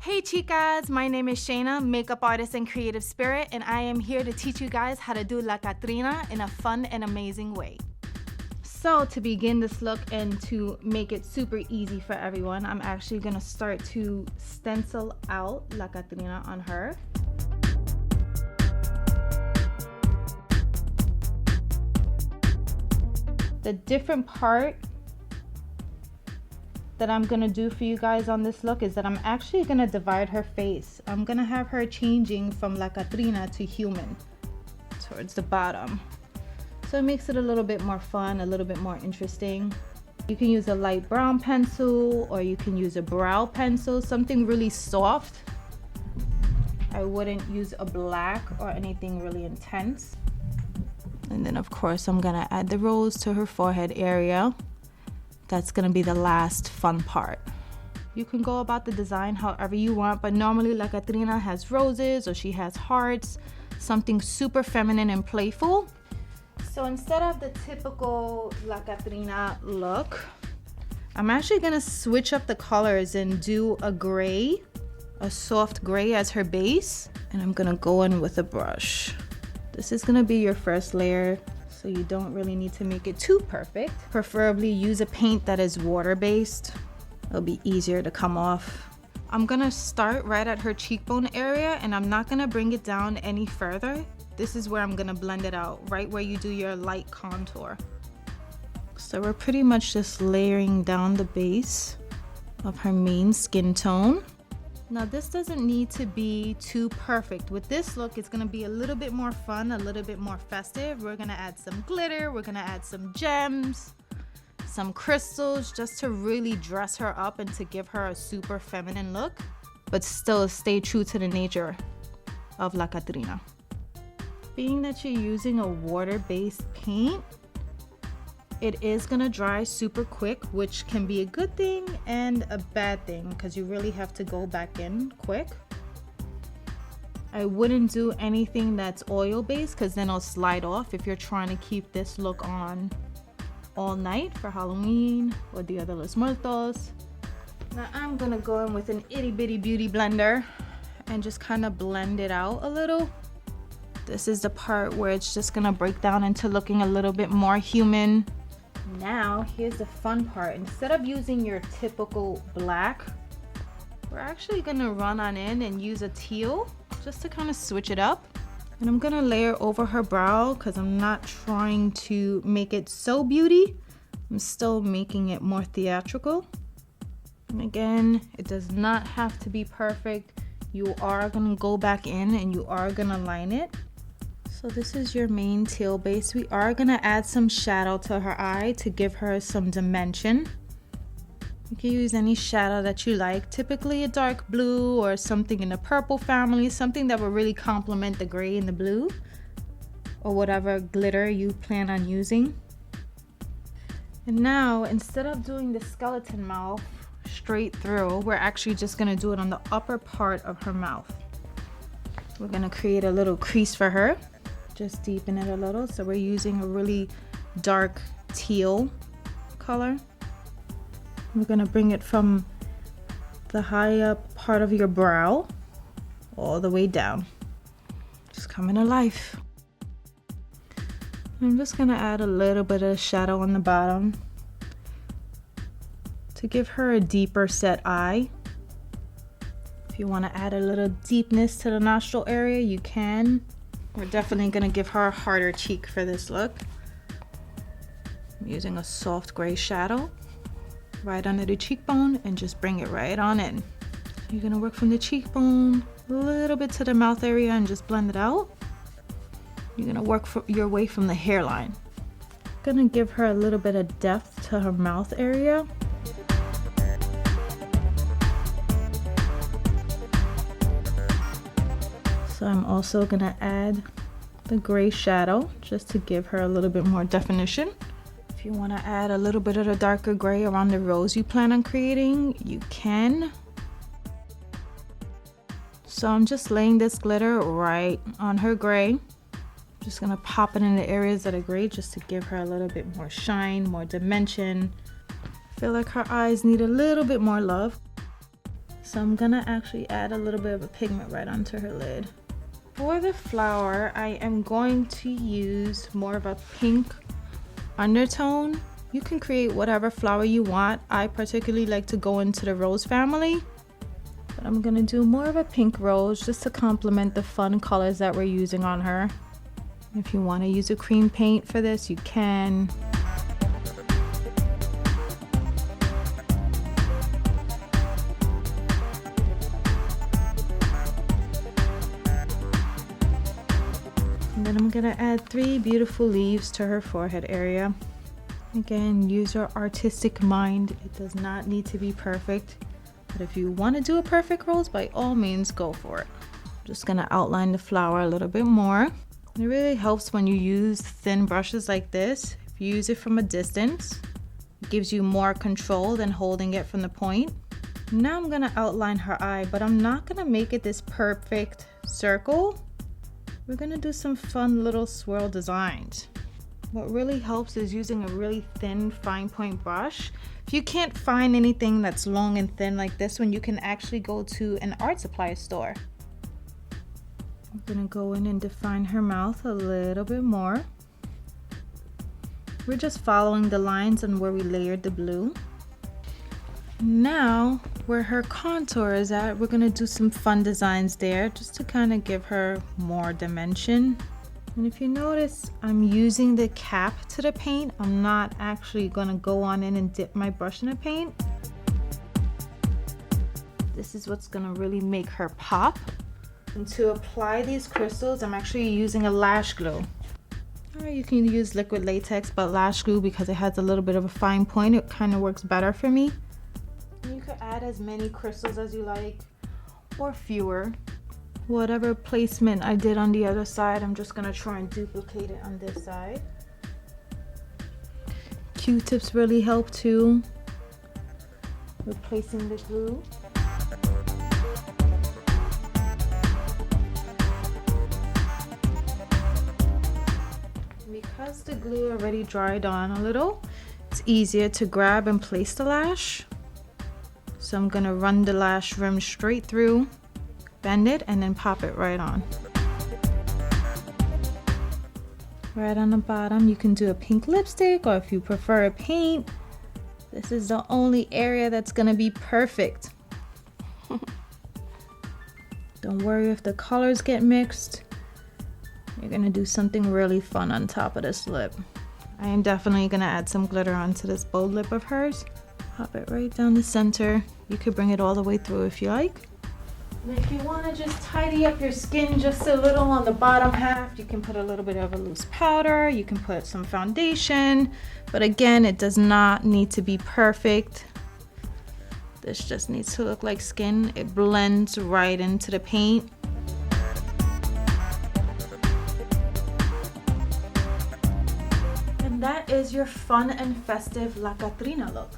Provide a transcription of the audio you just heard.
Hey chicas, my name is Shaina, makeup artist and creative spirit, and I am here to teach you guys how to do La Catrina in a fun and amazing way. So to begin this look and to make it super easy for everyone, I'm actually gonna start to stencil out La Catrina on her. The different part that I'm gonna do for you guys on this look is that I'm actually gonna divide her face. I'm gonna have her changing from La Catrina to human towards the bottom. So it makes it a little bit more fun, a little bit more interesting. You can use a light brown pencil or you can use a brow pencil, something really soft. I wouldn't use a black or anything really intense. And then of course I'm gonna add the rose to her forehead area. That's gonna be the last fun part. You can go about the design however you want, but normally La Catrina has roses or she has hearts, something super feminine and playful. So instead of the typical La Catrina look, I'm actually gonna switch up the colors and do a gray, a soft gray as her base. And I'm gonna go in with a brush. This is gonna be your first layer, so you don't really need to make it too perfect. Preferably use a paint that is water-based. It'll be easier to come off. I'm gonna start right at her cheekbone area and I'm not gonna bring it down any further. This is where I'm gonna blend it out, right where you do your light contour. So we're pretty much just layering down the base of her main skin tone. Now this doesn't need to be too perfect. With this look, it's gonna be a little bit more fun, a little bit more festive. We're gonna add some glitter, we're gonna add some gems, some crystals, just to really dress her up and to give her a super feminine look, but still stay true to the nature of La Catrina. Being that you're using a water-based paint, it is gonna dry super quick, which can be a good thing and a bad thing because you really have to go back in quick. I wouldn't do anything that's oil-based because then it'll slide off if you're trying to keep this look on all night for Halloween or Dia de los Muertos. Now I'm gonna go in with an itty bitty beauty blender and just kind of blend it out a little. This is the part where it's just gonna break down into looking a little bit more human. Now, here's the fun part. Instead of using your typical black, we're actually gonna run on in and use a teal just to kind of switch it up. And I'm gonna layer over her brow because I'm not trying to make it so beauty. I'm still making it more theatrical. And again, it does not have to be perfect. You are gonna go back in and you are gonna line it. So this is your main teal base. We are gonna add some shadow to her eye to give her some dimension. You can use any shadow that you like, typically a dark blue or something in the purple family, something that will really complement the gray and the blue, or whatever glitter you plan on using. And now, instead of doing the skeleton mouth straight through, we're actually just gonna do it on the upper part of her mouth. We're gonna create a little crease for her. Just deepen it a little. So we're using a really dark teal color. We're gonna bring it from the high up part of your brow all the way down. Just coming to life. I'm just gonna add a little bit of shadow on the bottom to give her a deeper set eye. If you want to add a little deepness to the nostril area, you can. We're definitely gonna give her a harder cheek for this look. I'm using a soft gray shadow right under the cheekbone and just bring it right on in. You're gonna work from the cheekbone a little bit to the mouth area and just blend it out. You're gonna work your way from the hairline. Gonna give her a little bit of depth to her mouth area. So I'm also gonna add the gray shadow just to give her a little bit more definition. If you wanna add a little bit of the darker gray around the rose you plan on creating, you can. So I'm just laying this glitter right on her gray. Just gonna pop it in the areas that are gray just to give her a little bit more shine, more dimension. I feel like her eyes need a little bit more love. So I'm gonna actually add a little bit of a pigment right onto her lid. For the flower, I am going to use more of a pink undertone. You can create whatever flower you want. I particularly like to go into the rose family, but I'm gonna do more of a pink rose just to complement the fun colors that we're using on her. If you want to use a cream paint for this, you can. And then I'm gonna add 3 beautiful leaves to her forehead area. Again, use your artistic mind. It does not need to be perfect, but if you want to do a perfect rose, by all means go for it. I'm just gonna outline the flower a little bit more. It really helps when you use thin brushes like this. If you use it from a distance, it gives you more control than holding it from the point. Now I'm gonna outline her eye, but I'm not gonna make it this perfect circle. We're gonna do some fun little swirl designs. What really helps is using a really thin fine point brush. If you can't find anything that's long and thin like this one, you can actually go to an art supply store. I'm gonna go in and define her mouth a little bit more. We're just following the lines on where we layered the blue. Now, where her contour is at, we're gonna do some fun designs there just to kind of give her more dimension. And if you notice, I'm using the cap to the paint. I'm not actually gonna go on in and dip my brush in the paint. This is what's gonna really make her pop. And to apply these crystals, I'm actually using a lash glue. Or you can use liquid latex, but lash glue, because it has a little bit of a fine point, it kind of works better for me. And you could add as many crystals as you like, or fewer. Whatever placement I did on the other side, I'm just gonna try and duplicate it on this side. Q-tips really help too, replacing the glue. Because the glue already dried on a little, it's easier to grab and place the lash. So I'm gonna run the lash rim straight through, bend it, and then pop it right on. Right on the bottom, you can do a pink lipstick, or if you prefer a paint, this is the only area that's gonna be perfect. Don't worry if the colors get mixed. You're gonna do something really fun on top of this lip. I am definitely gonna add some glitter onto this bold lip of hers. Pop it right down the center. You could bring it all the way through if you like. And if you wanna just tidy up your skin just a little on the bottom half, you can put a little bit of a loose powder, you can put some foundation, but again, it does not need to be perfect. This just needs to look like skin. It blends right into the paint. And that is your fun and festive La Catrina look.